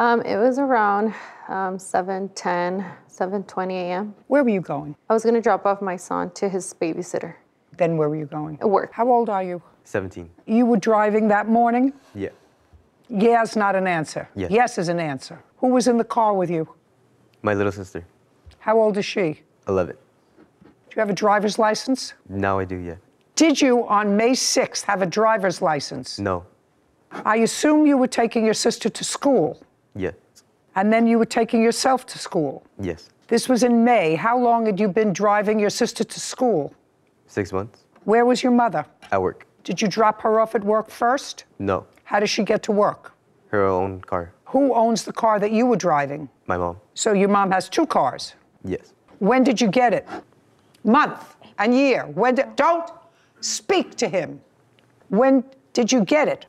It was around 7:10, 7:20 a.m. Where were you going? I was going to drop off my son to his babysitter. Then where were you going? At work. How old are you? 17. You were driving that morning? Yeah. Yeah is not an answer. Yes. Yes is an answer. Who was in the car with you? My little sister. How old is she? 11. Do you have a driver's license? Now I do, yeah. Did you, on May 6th, have a driver's license? No. I assume you were taking your sister to school, Yes. and then you were taking yourself to school. Yes. This was in May. How long had you been driving your sister to school? 6 months. Where was your mother? At work. Did you drop her off at work first? No. How does she get to work? Her own car. Who owns the car that you were driving? My mom. So your mom has 2 cars. Yes. When did you get it? Month and year. Don't speak to him. When did you get it?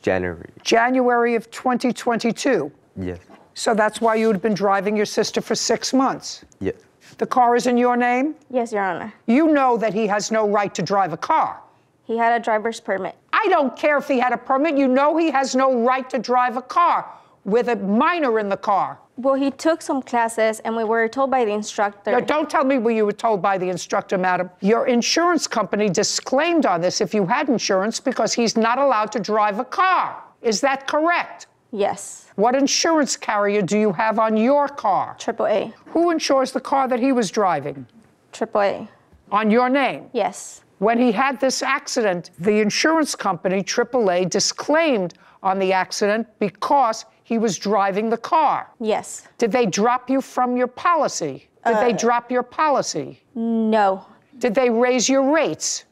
January. January of 2022. Yes. So that's why you had been driving your sister for 6 months. Yes. The car is in your name? Yes, Your Honor. You know that he has no right to drive a car. He had a driver's permit. I don't care if he had a permit. You know he has no right to drive a car with a minor in the car. Well, he took some classes, and we were told by the instructor. Now, don't tell me what you were told by the instructor, madam. Your insurance company disclaimed on this if you had insurance because he's not allowed to drive a car. Is that correct? Yes. What insurance carrier do you have on your car? AAA. Who insures the car that he was driving? AAA. On your name? Yes. When he had this accident, the insurance company, AAA, disclaimed on the accident because he was driving the car. Yes. Did they drop you from your policy? Did they drop your policy? No. Did they raise your rates?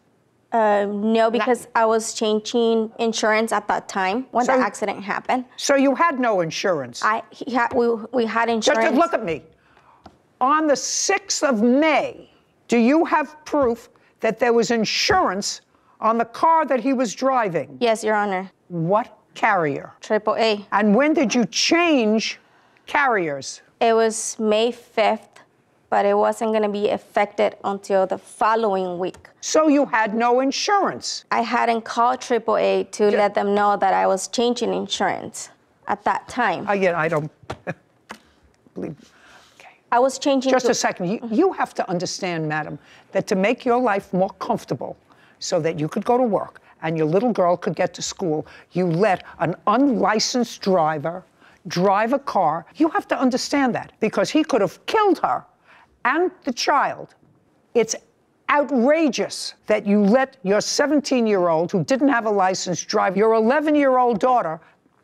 No, because I was changing insurance at that time when the accident happened. So you had no insurance? We had insurance. Just look at me. On the 6th of May, do you have proof that there was insurance on the car that he was driving? Yes, Your Honor. What carrier? AAA. And when did you change carriers? It was May 5th, but it wasn't going to be effected until the following week. So you had no insurance? I hadn't called AAA to let them know that I was changing insurance at that time. Again, I don't believe. Okay. I was changing. Just a second. You have to understand, madam, that to make your life more comfortable so that you could go to work and your little girl could get to school, you let an unlicensed driver drive a car. You have to understand that because he could have killed her and the child. It's outrageous that you let your 17-year-old who didn't have a license drive your 11-year-old daughter,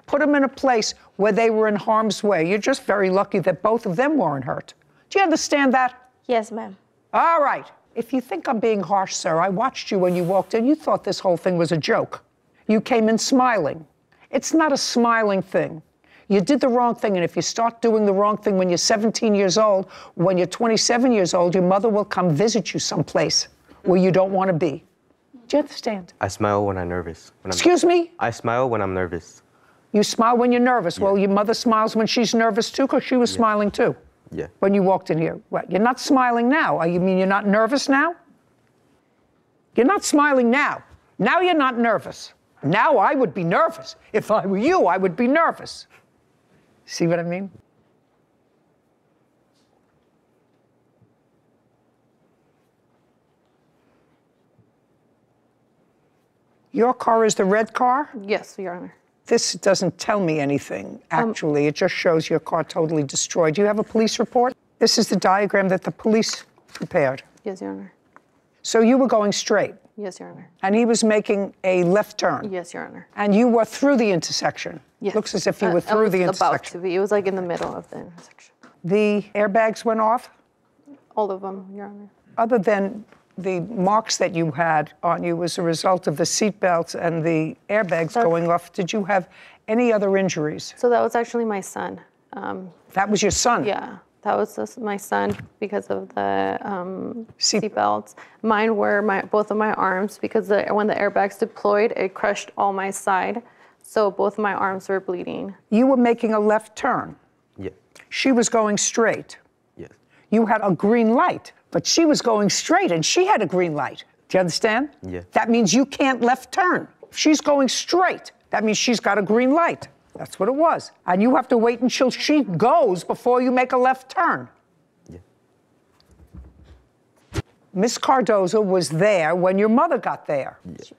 put them in a place where they were in harm's way. You're just very lucky that both of them weren't hurt. Do you understand that? Yes, ma'am. All right. If you think I'm being harsh, sir, I watched you when you walked in. You thought this whole thing was a joke. You came in smiling. It's not a smiling thing. You did the wrong thing, and if you start doing the wrong thing when you're 17 years old, when you're 27 years old, your mother will come visit you someplace where you don't want to be. Do you understand? I smile when I'm nervous. Excuse me? I smile when I'm nervous. You smile when you're nervous. Yeah. Well, your mother smiles when she's nervous, too, because she was smiling, too. Yeah. When you walked in here. What? You're not smiling now. You mean you're not nervous now? You're not smiling now. Now you're not nervous. Now I would be nervous. If I were you, I would be nervous. See what I mean? Your car is the red car? Yes, Your Honor. This doesn't tell me anything, actually. It just shows your car totally destroyed. Do you have a police report? This is the diagram that the police prepared. Yes, Your Honor. So you were going straight? Yes, Your Honor. And he was making a left turn? Yes, Your Honor. And you were through the intersection? Yes. Looks as if you were through the intersection. About to be. It was like in the middle of the intersection. The airbags went off? All of them, Your Honor. Other than the marks that you had on you as a result of the seatbelts and the airbags going off, did you have any other injuries? So that was actually my son. That was your son? Yeah, that was my son because of the seatbelts. Mine were both of my arms because when the airbags deployed, it crushed all my side. So both of my arms were bleeding. You were making a left turn? Yeah. She was going straight? Yes. You had a green light, but she was going straight and she had a green light. Do you understand? Yeah. That means you can't left turn. If she's going straight, that means she's got a green light. That's what it was. And you have to wait until she goes before you make a left turn. Yeah. Miss Cardoza was there when your mother got there. Yeah.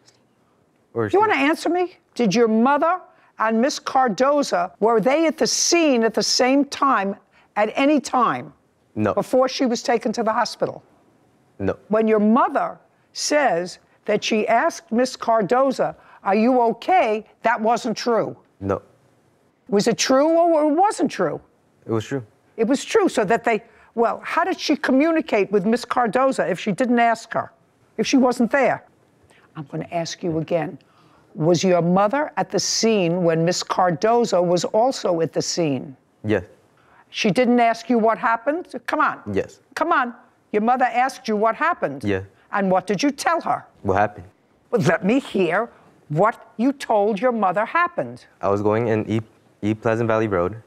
Or Do you want to answer me? Did your mother and Miss Cardoza, were they at the scene at the same time at any time? No. Before she was taken to the hospital? No. When your mother says that she asked Miss Cardoza, are you okay? That wasn't true. No. Was it true or it wasn't true? It was true. It was true, so that well, how did she communicate with Miss Cardoza if she didn't ask her, if she wasn't there? I'm going to ask you again. Was your mother at the scene when Miss Cardoza was also at the scene? Yes. She didn't ask you what happened? Come on. Yes. Come on. Your mother asked you what happened. Yeah. And what did you tell her? What happened? Well, let me hear what you told your mother happened. I was going in East Pleasant Valley Road.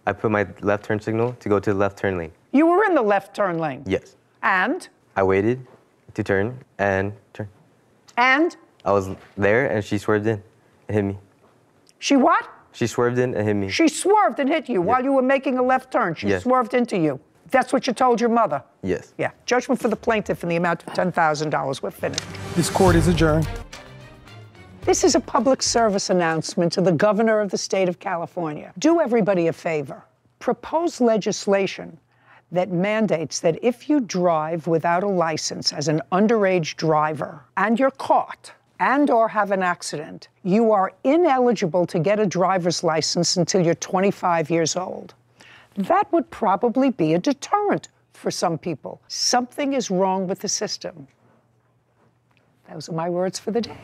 I put my left turn signal to go to the left turn lane. You were in the left turn lane? Yes. And? I waited to turn and turn. And? I was there and she swerved in and hit me. She what? She swerved in and hit me. She swerved and hit you while you were making a left turn. She Yes. swerved into you. That's what you told your mother? Yes. Yeah. Judgment for the plaintiff in the amount of $10,000. We're finished. This court is adjourned. This is a public service announcement to the governor of the state of California. Do everybody a favor. Propose legislation that mandates that if you drive without a license as an underage driver and you're caught and or have an accident, you are ineligible to get a driver's license until you're 25 years old. That would probably be a deterrent for some people. Something is wrong with the system. Those are my words for the day.